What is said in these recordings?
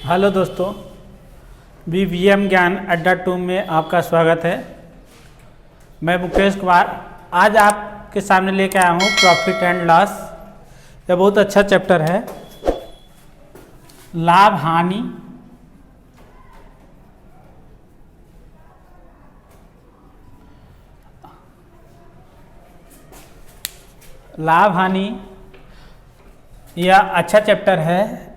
Hello दोस्तों, BVM ज्ञान अड्डा 2 में आपका स्वागत है। मैं मुकेश कुमार आज आपके सामने लेके आया हूँ प्रॉफिट एंड लॉस। यह बहुत अच्छा चैप्टर है। लाभ हानि, लाभ हानि यह अच्छा चैप्टर है।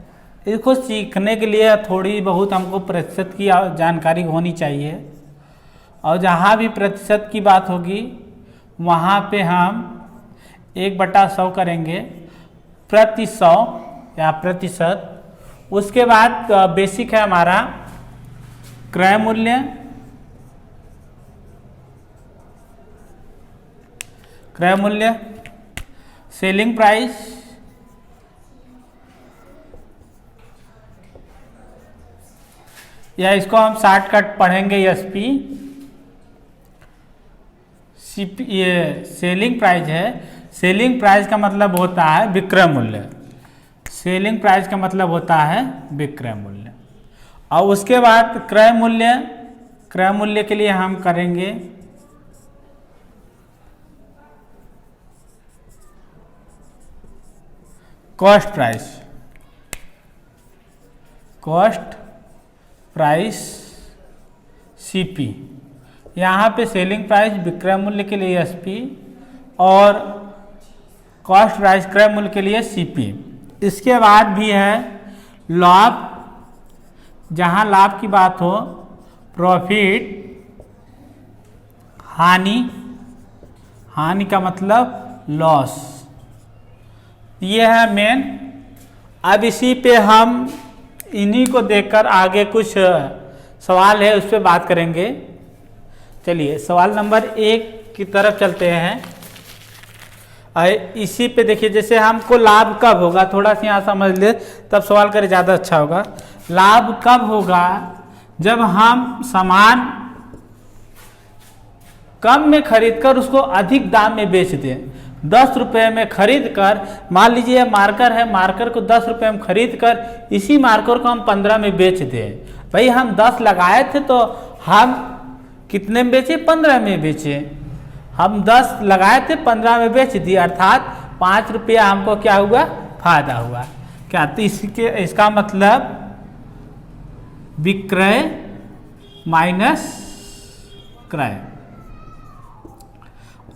इसको सीखने के लिए थोड़ी बहुत हमको प्रतिशत की जानकारी होनी चाहिए, और जहाँ भी प्रतिशत की बात होगी वहाँ पे हम 1/100 करेंगे, प्रति 100 या प्रतिशत। उसके बाद बेसिक है हमारा क्रय मूल्य, सेलिंग प्राइस, या इसको हम शॉर्टकट पढ़ेंगे एसपी। ये सेलिंग प्राइस है। सेलिंग प्राइस का मतलब होता है विक्रय मूल्य। सेलिंग प्राइस का मतलब होता है विक्रय मूल्य। और उसके बाद क्रय मूल्य के लिए हम करेंगे कॉस्ट प्राइस सीपी। यहाँ पे सेलिंग प्राइस विक्रय मूल्य के लिए एसपी और कॉस्ट प्राइस क्रय मूल्य के लिए सीपी। इसके बाद भी है लाभ। जहाँ लाभ की बात हो प्रॉफिट, हानि का मतलब लॉस। ये है मेन। अब इसी पे हम इन्हीं को देखकर आगे कुछ सवाल है उस पर बात करेंगे। चलिए सवाल नंबर 1 की तरफ चलते हैं। इसी पे देखिए, जैसे हमको लाभ कब होगा, थोड़ा सा यहाँ समझ ले तब सवाल करें, ज़्यादा अच्छा होगा। लाभ कब होगा? जब हम सामान कम में खरीदकर उसको अधिक दाम में बेच दें। 10 रुपये में खरीद कर, मान लीजिए मार्कर है, मार्कर को 10 रुपये में खरीद कर इसी मार्कर को हम 15 में बेच दें। भाई हम 10 लगाए थे तो हम कितने में बेचे? 15 में बेचे। हम 10 लगाए थे 15 में बेच दिए, अर्थात 5 रुपया हमको क्या हुआ? फायदा हुआ। क्या? तो इसका मतलब विक्रय माइनस क्रय,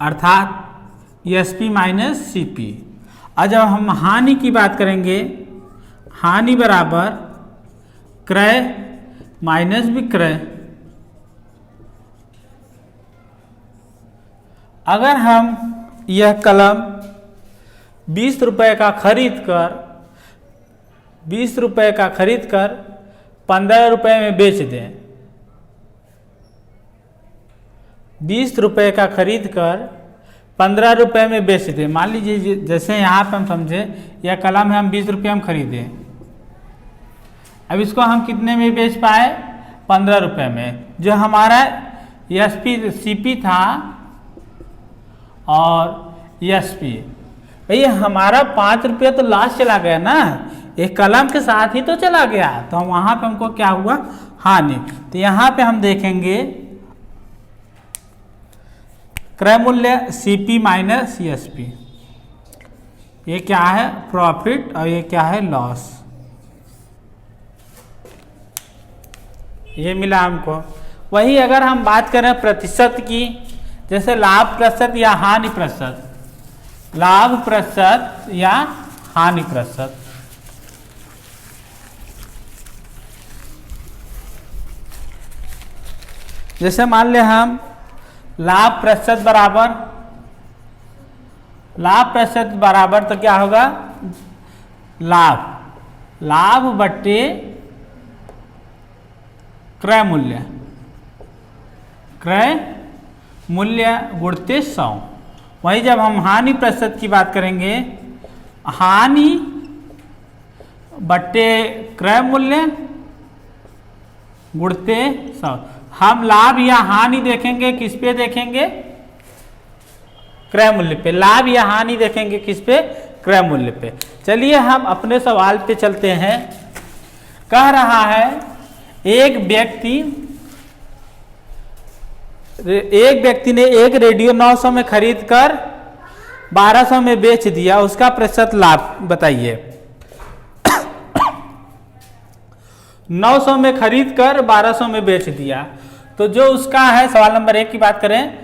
अर्थात एसपी माइनस सीपी। और जब हम हानि की बात करेंगे, हानि बराबर क्रय माइनस विक्रय। अगर हम यह कलम 20 रुपये का खरीद कर 15 रुपये में बेच दें। 20 रुपये का खरीद कर 15 रुपये में बेच दें। मान लीजिए जैसे यहाँ पे हम समझे यह कलम है, हम 20 रुपये में खरीदे। अब इसको हम कितने में बेच पाए? 15 रुपये में। जो हमारा एसपी सीपी था और एसपी, भैया हमारा 5 रुपये तो लॉस चला गया ना, एक कलम के साथ ही तो चला गया। तो वहाँ पे हमको क्या हुआ? हानि। तो यहाँ पे हम देखेंगे क्रय मूल्य सीपी माइनस एसपी। ये क्या है? प्रॉफिट, और ये क्या है? लॉस। ये मिला हमको। वही अगर हम बात करें प्रतिशत की, जैसे लाभ प्रतिशत या हानि प्रतिशत, लाभ प्रतिशत या हानि प्रतिशत। जैसे मान ले हम लाभ प्रतिशत बराबर तो क्या होगा? लाभ बट्टे क्रय मूल्य गुणित 100। वही जब हम हानि प्रतिशत की बात करेंगे, हानि बट्टे क्रय मूल्य गुणित 100। हम लाभ या हानि देखेंगे किस पे देखेंगे? क्रय मूल्य पे। लाभ या हानि देखेंगे किस पे? क्रय मूल्य पे। चलिए हम अपने सवाल पे चलते हैं। कह रहा है एक व्यक्ति ने एक रेडियो 900 में खरीद कर 1200 में बेच दिया, उसका प्रतिशत लाभ बताइए। 900 में खरीद कर 1200 में बेच दिया, तो जो उसका है, सवाल नंबर 1 की बात करें,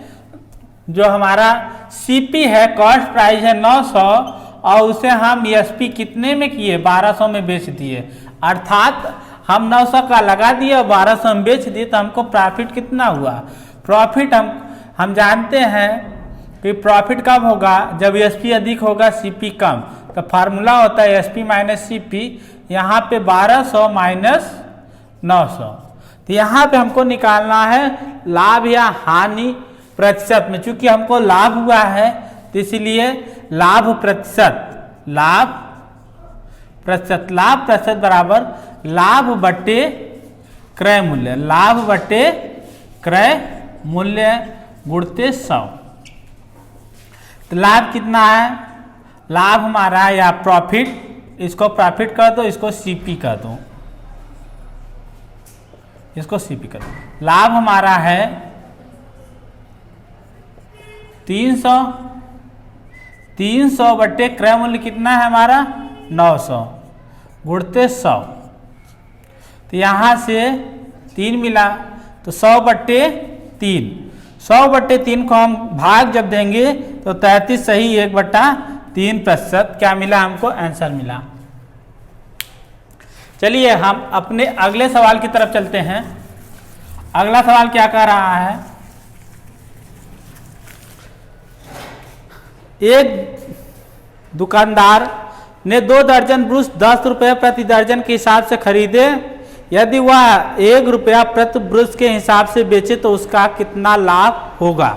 जो हमारा सीपी है, कॉस्ट प्राइस है 900 और उसे हम एसपी कितने में किए, 1200 में बेच दिए, अर्थात हम 900 का लगा दिए और 1200 में बेच दिए, तो हमको प्रॉफिट कितना हुआ। प्रॉफिट हम जानते हैं कि प्रॉफिट कब होगा, जब एसपी अधिक होगा सीपी कम, तो फार्मूला होता है एसपी माइनस सीपी। यहाँ पे 1200 माइनस 900, तो यहाँ पे हमको निकालना है लाभ या हानि प्रतिशत में। चूंकि हमको लाभ हुआ है तो इसलिए लाभ प्रतिशत बराबर लाभ बटे क्रय मूल्य, लाभ बटे क्रय मूल्य गुणते 100। तो लाभ कितना है, लाभ हमारा या प्रॉफिट, इसको प्रॉफिट कर दो, इसको सीपी कर दो, इसको सीपी कर दो। लाभ हमारा है 300 बटे क्रय मूल्य कितना है हमारा 900 गुणते 100। तो यहाँ से 3 मिला, तो 100 बटे 3, 100 बटे 3 को हम भाग जब देंगे तो 33 सही 1/3% क्या मिला हमको, आंसर मिला। चलिए हम अपने अगले सवाल की तरफ चलते हैं। अगला सवाल क्या कह रहा है, एक दुकानदार ने 2 दर्जन ब्रश 10 रुपये प्रति दर्जन के हिसाब से खरीदे। यदि वह 1 रुपया प्रति ब्रश के हिसाब से बेचे तो उसका कितना लाभ होगा।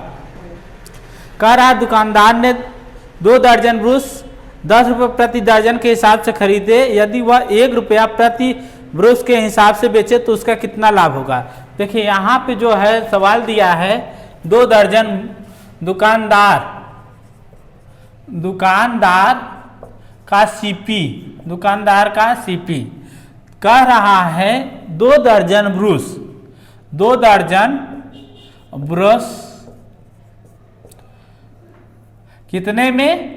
कह रहा दुकानदार ने 2 दर्जन ब्रश 10 रुपये प्रति दर्जन के हिसाब से खरीदे, यदि वह 1 रुपया प्रति ब्रश के हिसाब से बेचे तो उसका कितना लाभ होगा। देखिए यहाँ पे जो है सवाल दिया है 2 दर्जन, दुकानदार का सीपी कह रहा है 2 दर्जन ब्रश कितने में,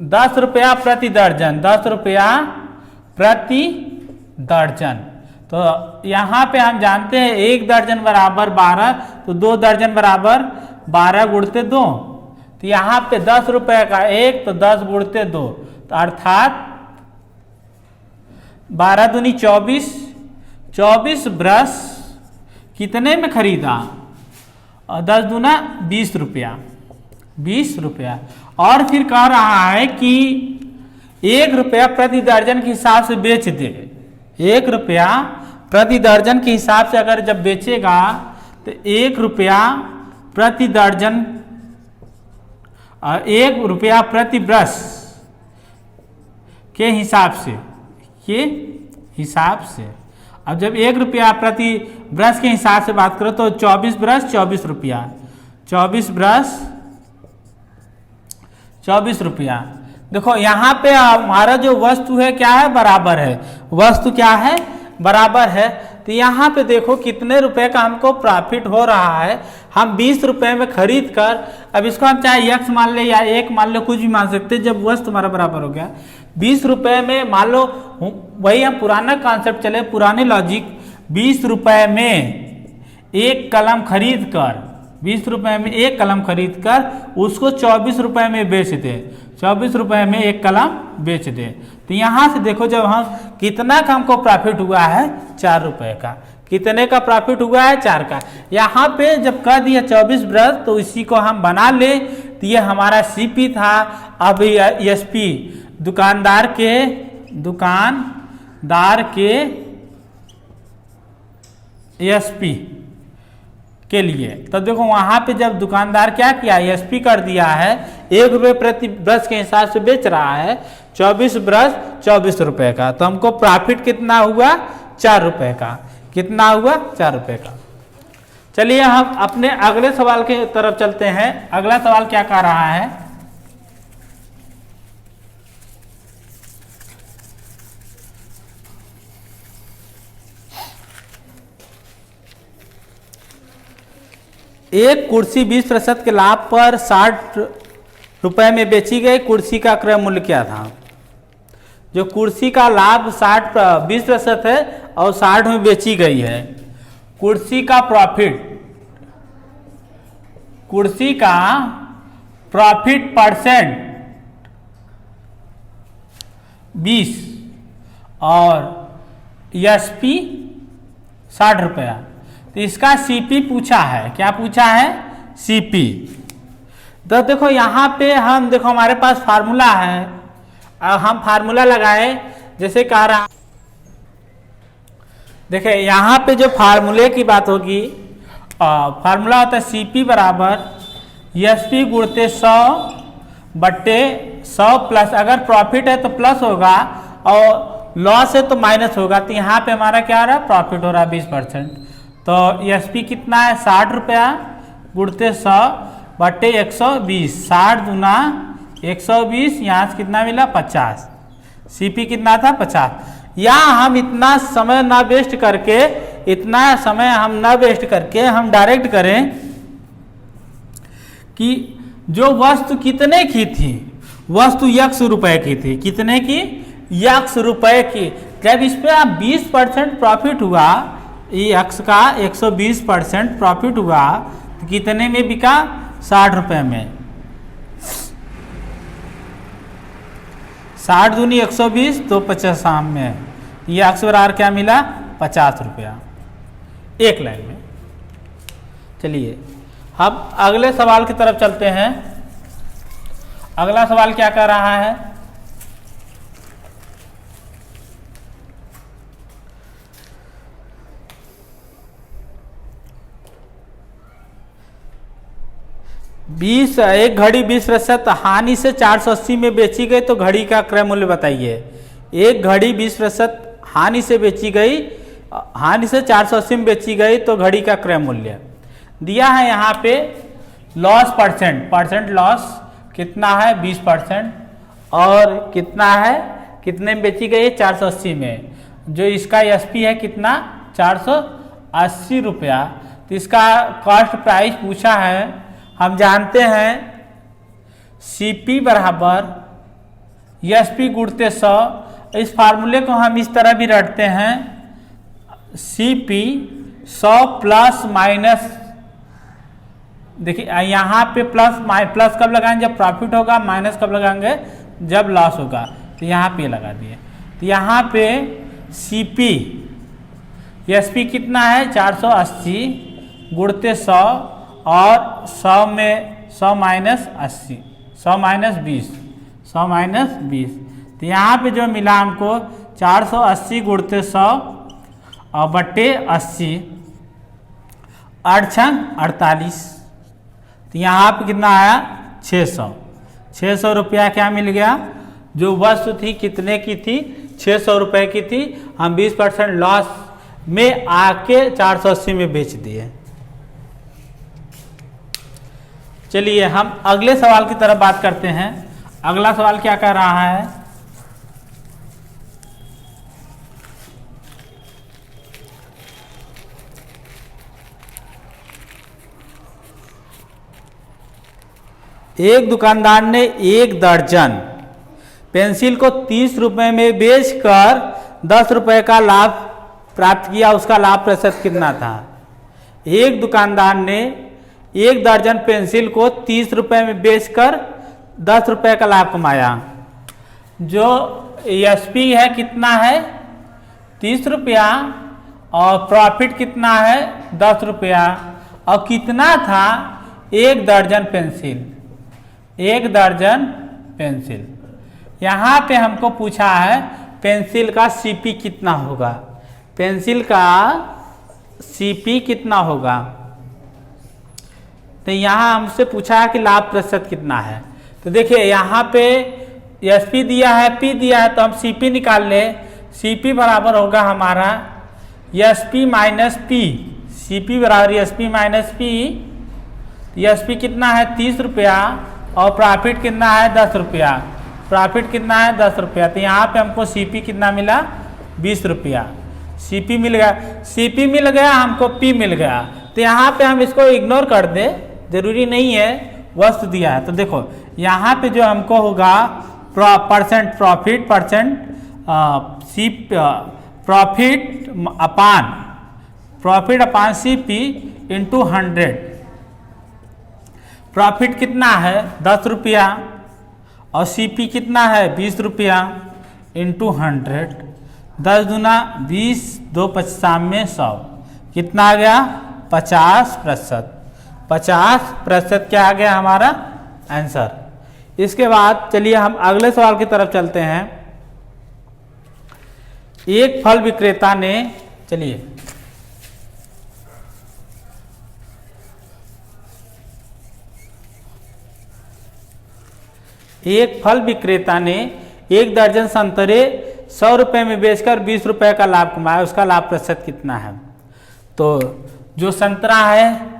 10 रुपया प्रति दर्जन, 10 रुपया प्रति दर्जन। तो यहाँ पे हम जानते हैं 1 दर्जन बराबर 12, तो 2 दर्जन बराबर 12 गुणते 2। तो यहाँ पे 10 रुपये का 1, तो 10 गुणते 2, तो अर्थात 12 दूनी 24 ब्रश कितने में खरीदा, और 10 दूना 20 रुपया। और फिर कह रहा है कि 1 रुपया प्रति दर्जन के हिसाब से बेच दे। 1 रुपया प्रति दर्जन के हिसाब से अगर जब बेचेगा तो 1 रुपया प्रति दर्जन, 1 रुपया प्रति ब्रश के हिसाब से, अब जब 1 रुपया प्रति ब्रश के हिसाब से बात करो तो 24 ब्रश 24 रुपया, 24 ब्रश 24 रुपया। देखो यहाँ पे हमारा जो वस्तु है क्या है, बराबर है, वस्तु क्या है, बराबर है। तो यहाँ पे देखो कितने रुपए का हमको प्रॉफिट हो रहा है। हम 20 रुपए में खरीद कर, अब इसको हम चाहे x मान ले या 1 मान ले, कुछ भी मान सकते, जब वस्तु हमारा बराबर हो गया 20 रुपए में, मान लो वही हम पुराना कॉन्सेप्ट चले, पुराने लॉजिक, 20 रुपए में एक कलम खरीद कर, 20 रुपए में एक कलम खरीद कर उसको 24 रुपए में बेच दे, 24 रुपए में एक कलम बेच दे। तो यहाँ से देखो जब हम कितना का हमको प्रॉफिट हुआ है, 4 रुपए का। कितने का प्रॉफिट हुआ है, 4 का। यहाँ पे जब कह दिया 24 ब्रश, तो इसी को हम बना ले, तो ये हमारा सीपी था। अब एसपी दुकानदार के एसपी के लिए, तब देखो वहां पे जब दुकानदार क्या किया, एसपी कर दिया है, 1 रुपये प्रति ब्रश के हिसाब से बेच रहा है, 24 ब्रश 24 रुपए का। तो हमको प्रॉफिट कितना हुआ, 4 रुपए का। कितना हुआ, 4 रुपए का। चलिए हम अपने अगले सवाल के तरफ चलते हैं। अगला सवाल क्या कह रहा है, एक कुर्सी 20% के लाभ पर 60 रुपए में बेची गई, कुर्सी का क्रय मूल्य क्या था? जो कुर्सी का लाभ 20% है और 60 में बेची गई है, कुर्सी का प्रॉफिट परसेंट 20 और एसपी 60 रुपया। तो इसका सीपी पूछा है, क्या पूछा है? सीपी। तो देखो यहाँ पे हम देखो हमारे पास फार्मूला है, हम फार्मूला लगाए जैसे कह रहा, देखिए यहाँ पे जो फार्मूले की बात होगी, फार्मूला होता है सीपी बराबर एसपी गुणते 100/100 प्लस, अगर प्रॉफिट है तो प्लस होगा और लॉस है तो माइनस होगा। तो यहाँ पे हमारा क्या हो रहा है? प्रॉफिट हो रहा है 20%। तो एसपी कितना है? 60 रुपया गुणते 100/120, 60 गुना 120, यहाँ से कितना मिला? 50। सीपी कितना था? 50। या हम इतना समय ना वेस्ट करके हम डायरेक्ट करें कि जो वस्तु कितने की थी, वस्तु X रुपए की थी, कितने की? X रुपए की। जब इस पे आप 20% प्रॉफिट हुआ, X का 120% प्रॉफिट हुआ तो कितने में बिका? 60 रुपए में। 60 दूनी 120 तो 50 में, ये X बराबर क्या मिला? 50 रुपया एक लाइन में। चलिए हम अगले सवाल की तरफ चलते हैं। अगला सवाल क्या कह रहा है? एक घड़ी 20% हानि से 480 में बेची गई तो घड़ी का क्रय मूल्य बताइए। एक घड़ी 20% हानि से बेची गई, हानि से 480 में बेची गई तो घड़ी का क्रय मूल्य दिया है। यहाँ पे लॉस परसेंट लॉस कितना है? 20%। और कितना है? कितने में बेची गई? 480 में। जो इसका एसपी है कितना? 480 रुपया। तो इसका कॉस्ट प्राइस पूछा है। हम जानते हैं सीपी बराबर एसपी गुणते 100। इस फार्मूले को हम इस तरह भी रटते हैं, सीपी 100 प्लस माइनस। देखिए यहाँ पे प्लस कब लगाएंगे? जब प्रॉफिट होगा। माइनस कब लगाएंगे? जब लॉस होगा। तो यहाँ पे लगा दिए। तो यहाँ पे सीपी एसपी कितना है? 480 गुणते 100 और 100 में 100 माइनस 80, 100 माइनस 20, 100 माइनस 20। तो यहाँ पे जो मिला हमको 480 गुणते 100 और बट्टे 80, 8×48। तो यहाँ पे कितना आया? 600 रुपया क्या मिल गया? जो वस्तु थी कितने की थी? 600 रुपये की थी। हम 20% लॉस में आके 480 में बेच दिए। चलिए हम अगले सवाल की तरफ बात करते हैं। अगला सवाल क्या कह रहा है? एक दुकानदार ने 1 दर्जन पेंसिल को 30 रुपए में बेचकर 10 रुपए का लाभ प्राप्त किया, उसका लाभ प्रतिशत कितना था? एक दुकानदार ने 1 दर्जन पेंसिल को 30 रुपए में बेचकर 10 रुपए का लाभ कमाया। जो एसपी है कितना है? 30 रुपया और प्रॉफिट कितना है? 10 रुपया। और कितना था? 1 दर्जन पेंसिल, 1 दर्जन पेंसिल। यहाँ पे हमको पूछा है पेंसिल का सीपी कितना होगा? पेंसिल का सीपी कितना होगा? तो यहाँ हमसे पूछा है कि लाभ प्रतिशत कितना है। तो देखिए यहाँ पे एसपी दिया है, पी दिया है, तो हम सीपी निकाल ले। सीपी बराबर होगा हमारा एसपी माइनस पी। सीपी बराबर एसपी माइनस पी। एसपी कितना है? 30 रुपया और प्रॉफिट कितना है? 10 रुपया। प्रॉफिट कितना है? 10 रुपया। तो यहाँ पे हमको सीपी कितना मिला? 20 रुपया। सीपी मिल गया, सीपी मिल गया, हमको पी मिल गया। तो यहाँ पे हम इसको इग्नोर कर दे, जरूरी नहीं है, वस्तु दिया है। तो देखो यहाँ पे जो हमको होगा परसेंट प्रॉफिट, प्रॉफिट अपान CP इंटू 100। प्रॉफिट कितना है 10 रुपया और CP कितना है 20 रुपया इंटू 100। 10 दूना 20, 2 55 में 100, कितना आ गया 50%। 50% क्या आ गया हमारा आंसर। इसके बाद चलिए हम अगले सवाल की तरफ चलते हैं। एक फल विक्रेता ने, चलिए एक फल विक्रेता ने 1 दर्जन संतरे 100 रुपये में बेचकर 20 रुपये का लाभ कमाया, उसका लाभ प्रतिशत कितना है। तो जो संतरा है,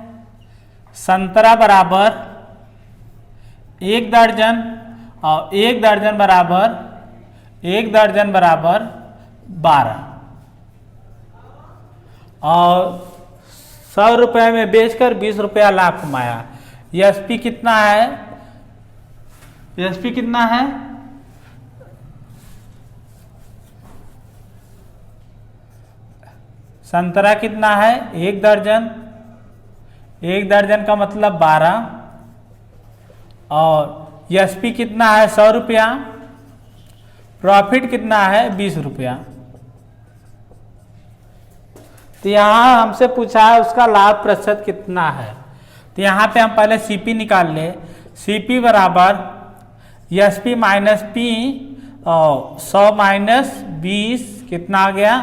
संतरा बराबर 1 दर्जन और 1 दर्जन बराबर 12 और 100 रुपये में बेचकर 20 रुपया लाभ कमाया। एसपी कितना है, एसपी कितना है, संतरा कितना है 1 दर्जन, 1 दर्जन का मतलब 12 और एसपी कितना है 100 रुपया, प्रॉफिट कितना है 20 रुपया। तो यहाँ हमसे पूछा है उसका लाभ प्रतिशत कितना है। तो यहाँ पे हम पहले CP निकाल ले। CP बराबर एसपी माइनस पी और 100 माइनस 20 कितना आ गया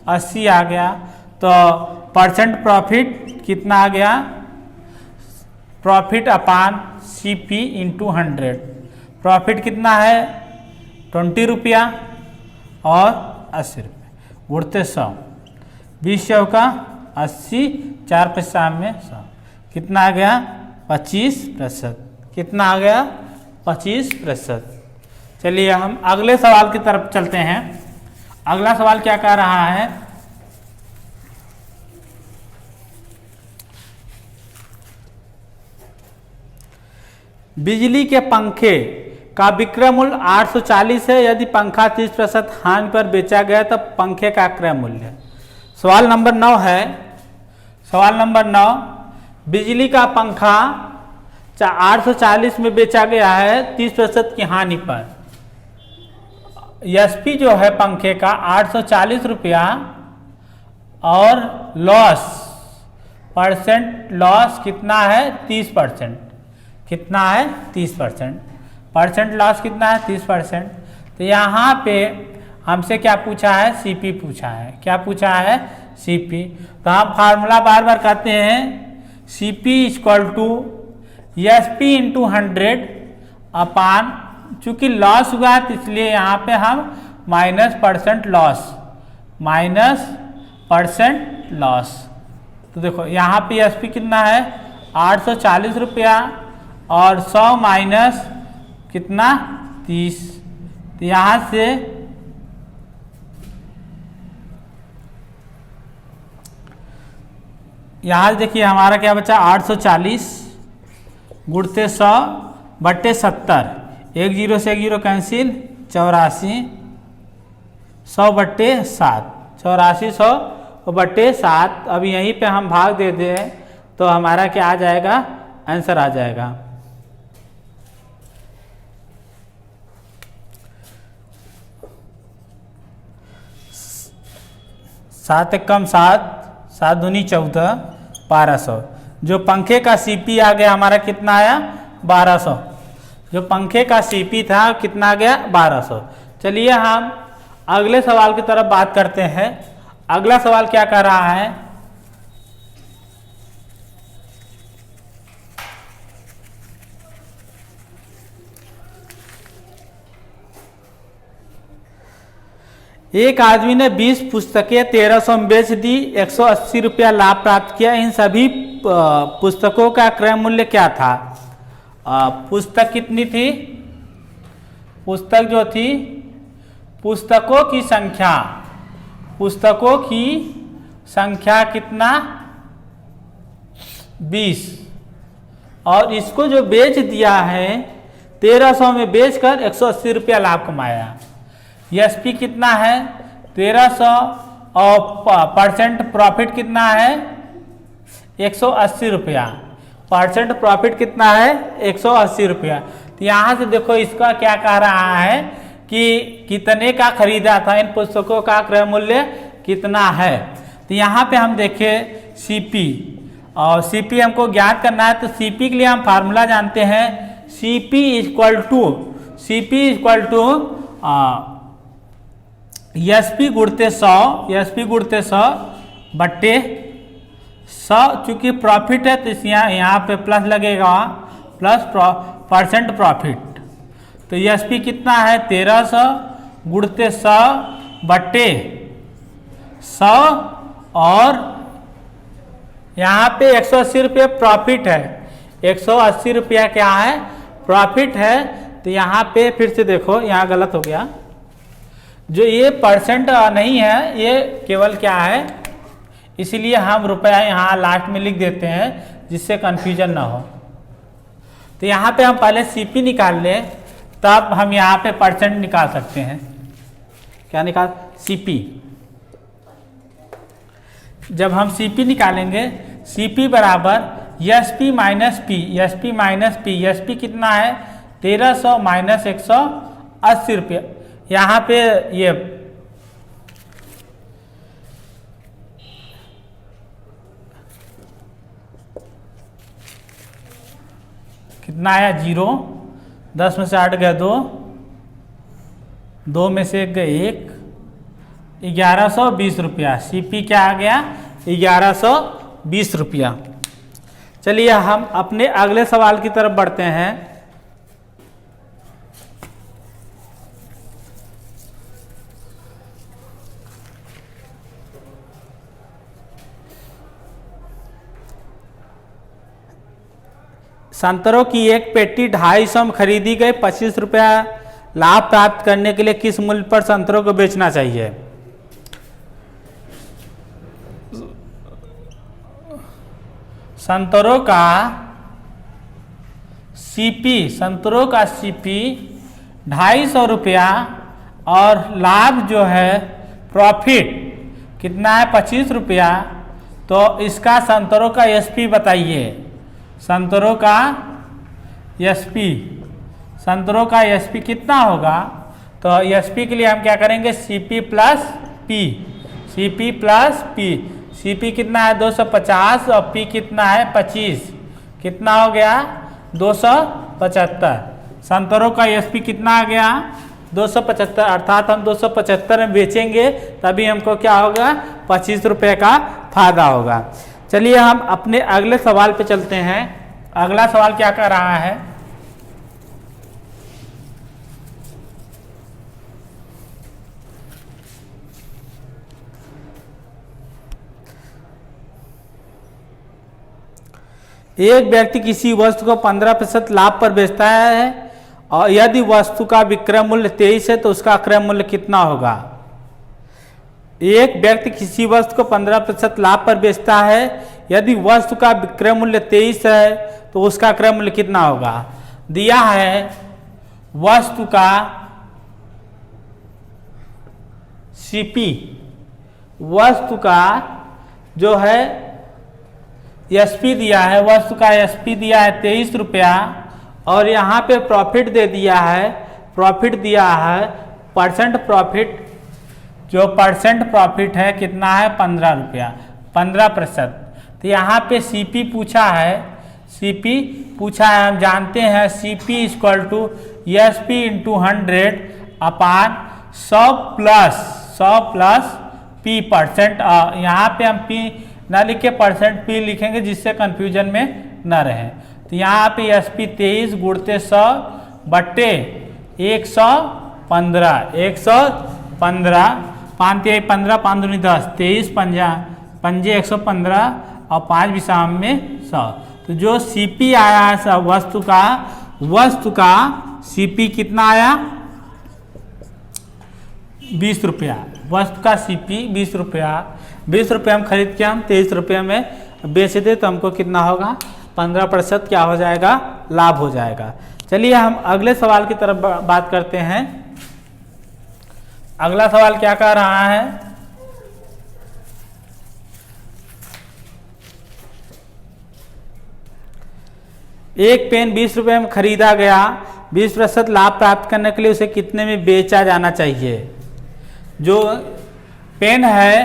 80 आ गया। तो परसेंट प्रॉफिट कितना आ गया, प्रॉफिट अपान CP इंटू 100। प्रॉफिट कितना है 20 रुपया और 80 रुपये, उड़ते 100, 20 चौका 80, 4 पैसा में 100, कितना आ गया 25%। कितना आ गया 25%। चलिए हम अगले सवाल की तरफ चलते हैं। अगला सवाल क्या कह रहा है, बिजली के पंखे का विक्रय मूल्य 840 है, यदि पंखा 30% हानि पर बेचा गया तो पंखे का क्रय मूल्य। सवाल नंबर 9 है। सवाल नंबर 9, बिजली का पंखा 840 में बेचा गया है 30% की हानि पर। एसपी जो है पंखे का 840 रुपया और लॉस, परसेंट लॉस कितना है 30%। कितना है 30%। परसेंट लॉस कितना है 30%। तो यहाँ पे हमसे क्या पूछा है, CP पूछा है। क्या पूछा है CP। तो हम फार्मूला बार बार कहते हैं CP equal to SP into 100 upon, चूंकि लॉस हुआ है तो इसलिए यहाँ पे हम माइनस परसेंट लॉस। तो देखो यहाँ पे एसपी कितना है 840 रुपया और 100 माइनस कितना 30। तो यहाँ से यहाँ देखिए हमारा क्या बचा 840 गुणते 100 बट्टे 70, 1 0 से 1 0 कैंसिल, 84, 100 बट्टे 7, 84 100 बट्टे 7। अब यहीं पे हम भाग दे दें तो हमारा क्या आ जाएगा, आंसर आ जाएगा। 7 एकम 7, 7 दूनी 14, 1200। जो पंखे का CP आ गया हमारा कितना आया 1200। जो पंखे का CP था कितना आ गया 1200। चलिए हम अगले सवाल की तरफ बात करते हैं। अगला सवाल क्या कह रहा है, एक आदमी ने 20 पुस्तकें 1300 में बेच दी, 180 रुपया लाभ प्राप्त किया। इन सभी पुस्तकों का क्रय मूल्य क्या था। पुस्तक कितनी थी, पुस्तक जो थी, पुस्तकों की संख्या कितना 20 और इसको जो बेच दिया है 1300 में बेचकर 180 रुपया लाभ कमाया। एसपी कितना है 1300 और परसेंट प्रॉफिट कितना है 180 रुपया। परसेंट प्रॉफिट कितना है 180 रुपया। तो यहाँ से देखो इसका क्या कह रहा है कि कितने का खरीदा था, इन पुस्तकों का क्रय मूल्य कितना है। तो यहाँ पे हम देखें सीपी, और सीपी हमको ज्ञात करना है। तो सीपी के लिए हम फार्मूला जानते हैं, सीपी इक्वल टू एसपी गुणते 100 बट्टे 100। चूंकि प्रॉफिट है तो यहाँ पे प्लस लगेगा, प्लस परसेंट प्रॉफिट। तो एसपी कितना है 1300 गुणते 100 बट्टे 100 और यहाँ पे 180 रुपये प्रॉफिट है। 180 रुपया क्या है प्रॉफिट है। तो यहाँ पे फिर से देखो यहाँ गलत हो गया, जो ये परसेंट नहीं है ये केवल क्या है, इसीलिए हम रुपया यहाँ लास्ट में लिख देते हैं जिससे कंफ्यूजन ना हो। तो यहाँ पे हम पहले सीपी निकाल लें तब हम यहाँ पे परसेंट निकाल सकते हैं। क्या निकाल सीपी। जब हम सीपी निकालेंगे सीपी बराबर एसपी माइनस पी, एसपी कितना है 1300 माइनस 180 रुपया। यहाँ पे ये कितना आया 0, 10 में से 8 गए 2, 2 में से 1 गए 1, 1120 रुपया। सीपी क्या आ गया 1120 रुपया। चलिए हम अपने अगले सवाल की तरफ बढ़ते हैं। संतरों की एक पेटी 250 में खरीदी गई, 25 रुपया लाभ प्राप्त करने के लिए किस मूल्य पर संतरों को बेचना चाहिए। संतरों का सीपी 250 रुपया और लाभ जो है प्रॉफिट कितना है 25 रुपया। तो इसका संतरों का एसपी बताइए। संतरों का एसपी कितना होगा। तो एसपी के लिए हम क्या करेंगे सीपी प्लस पी। सीपी कितना है 250 और पी कितना है 25, कितना हो गया 275। संतरों का एसपी कितना आ गया 275, अर्थात हम 275 में बेचेंगे तभी हमको क्या होगा 25 रुपये का फायदा होगा। चलिए हम अपने अगले सवाल पे चलते हैं। अगला सवाल क्या कर रहा है, एक व्यक्ति किसी वस्तु को 15% लाभ पर बेचता है और यदि वस्तु का विक्रय मूल्य 23 है तो उसका क्रय मूल्य कितना होगा। एक व्यक्ति किसी वस्तु को 15% लाभ पर बेचता है, यदि वस्तु का विक्रय मूल्य 23 है तो उसका क्रय मूल्य कितना होगा। दिया है वस्तु का सीपी, वस्तु का जो है एसपी दिया है, वस्तु का एसपी दिया है 23 रुपया और यहाँ पे प्रॉफिट दे दिया है, प्रॉफिट दिया है परसेंट प्रॉफिट, जो परसेंट प्रॉफिट है कितना है 15 रुपया, 15%। तो यहाँ पे सीपी पूछा है, सीपी पूछा है, हम जानते हैं CP equal to SP into 100 upon 100 plus p percent. यहाँ पे हम पी ना लिखे परसेंट पी लिखेंगे जिससे कंफ्यूजन में ना रहे। तो यहाँ पे एसपी 23 गुणते 100 बट्टे 115, 115 5 3 15 5 दूनी 10, 23 पंजे 115 और 5 विषम में 100। तो जो सीपी आया है वस्तु का सीपी कितना आया 20 रुपया। वस्तु का सीपी 20 रुपया, 20 रुपये हम खरीद के हम 23 रुपये में बेच दे तो हमको कितना होगा, 15% क्या हो जाएगा, लाभ हो जाएगा। चलिए हम अगले सवाल की तरफ बात करते हैं। अगला सवाल क्या कह रहा है, एक पेन 20 रुपये में खरीदा गया, 20% लाभ प्राप्त करने के लिए उसे कितने में बेचा जाना चाहिए। जो पेन है,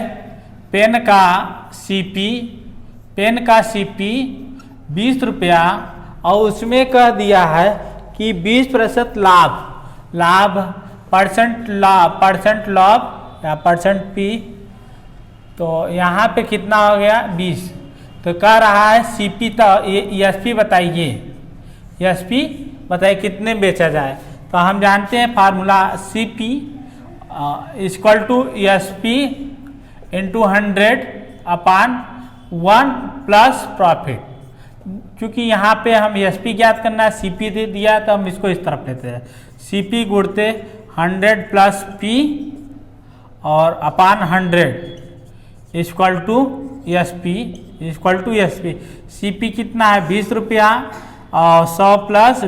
पेन का सीपी 20 रुपया और उसमें कह दिया है कि 20% लाभ परसेंट लाभ या परसेंट पी, तो यहाँ पे कितना हो गया 20। तो कह रहा है सीपी, तो एसपी बताइए, एसपी बताइए कितने बेचा जाए। तो हम जानते हैं formula CP equal to SP into 100/1 plus profit. क्योंकि यहाँ पे हम एसपी ज्ञात करना है, सीपी दे दिया तो हम इसको इस तरफ लेते हैं, सीपी गुणते 100 प्लस पी और अपान 100 इक्वल टू एसपी। सीपी कितना है 20 रुपया और 100 प्लस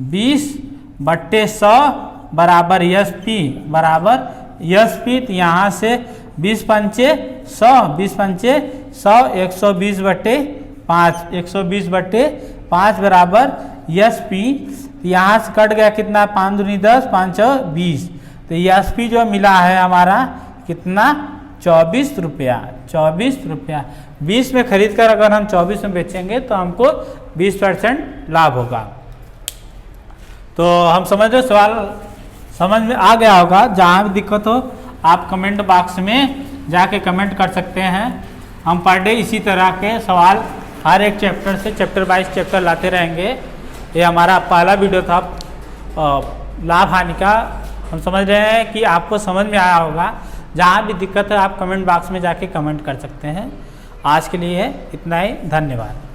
20 बट्टे 100 बराबर एसपी तो यहाँ से 20 पंचे 100 120 बट्टे 5 बराबर एसपी। यहाँ से कट गया कितना, 5 दूनी 10 5 20, तो एसपी जो मिला है हमारा कितना 24 रुपया। 20 में खरीद कर अगर हम 24 में बेचेंगे तो हमको 20% लाभ होगा। तो हम समझ रहे, सवाल समझ में आ गया होगा। जहाँ भी दिक्कत हो आप कमेंट बॉक्स में जाके कमेंट कर सकते हैं। हम पर डे इसी तरह के सवाल हर एक चैप्टर से चैप्टर वाइज चैप्टर लाते रहेंगे। ये हमारा पहला वीडियो था लाभ हानि का। हम समझ रहे हैं कि आपको समझ में आया होगा। जहाँ भी दिक्कत है आप कमेंट बॉक्स में जाके कमेंट कर सकते हैं। आज के लिए इतना ही, धन्यवाद।